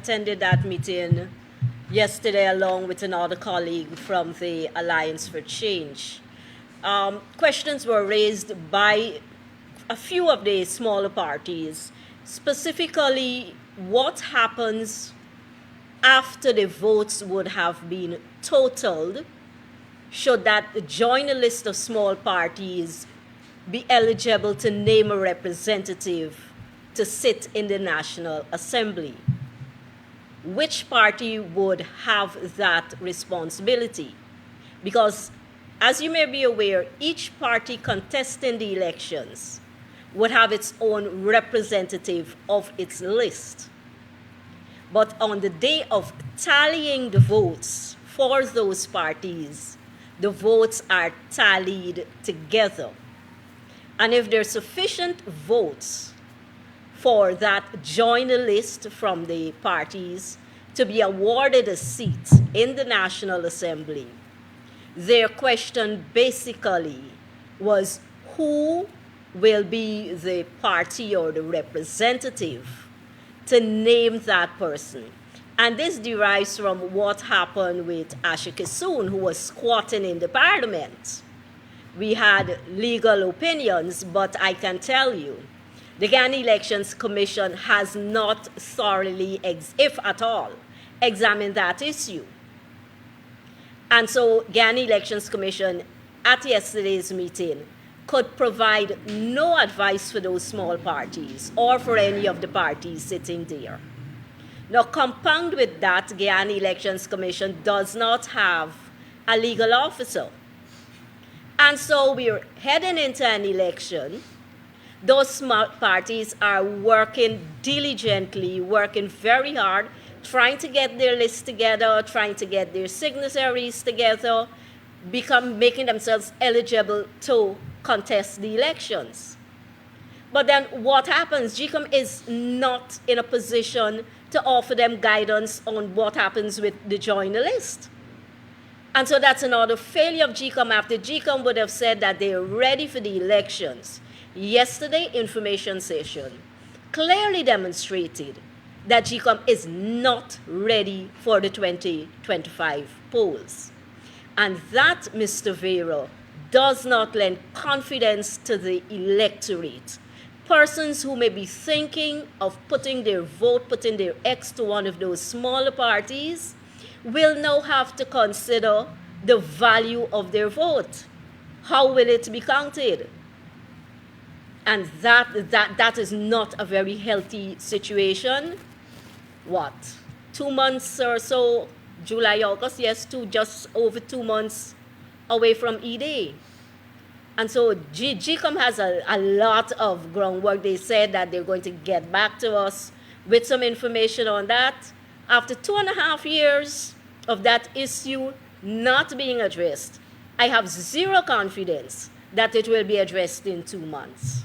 attended that meeting yesterday along with another colleague from the Alliance for Change. Questions were raised by a few of the smaller parties, specifically what happens after the votes would have been totaled, should that join a list of small parties be eligible to name a representative to sit in the National Assembly. Which party would have that responsibility? Because, as you may be aware, each party contesting the elections would have its own representative of its list. But on the day of tallying the votes for those parties, the votes are tallied together. And if there are sufficient votes for that joiner list from the parties to be awarded a seat in the National Assembly, their question basically was who will be the party or the representative to name that person. And this derives from what happened with Asha Kissoon, who was squatting in the parliament. We had legal opinions, but I can tell you, the Guyana Elections Commission has not thoroughly, if at all, examined that issue. And so Guyana Elections Commission at yesterday's meeting could provide no advice for those small parties or for any of the parties sitting there. Now, compound with that, Guyana Elections Commission does not have a legal officer. And so we're heading into an election. Those small parties are working diligently, working very hard, trying to get their list together, trying to get their signatories together, making themselves eligible to contest the elections. But then what happens? GECOM is not in a position to offer them guidance on what happens with the joiner list. And so that's another failure of GECOM after GECOM would have said that they're ready for the elections. Yesterday, information session clearly demonstrated that GECOM is not ready for the 2025 polls. And that, Mr. Vera, does not lend confidence to the electorate. Persons who may be thinking of putting their vote, putting their X to one of those smaller parties, will now have to consider the value of their vote. How will it be counted? And that is not a very healthy situation. What? 2 months or so, July, August, yes, just over 2 months away from E-Day. And so GECOM has a lot of groundwork. They said that they're going to get back to us with some information on that. After 2.5 years of that issue not being addressed, I have zero confidence that it will be addressed in 2 months.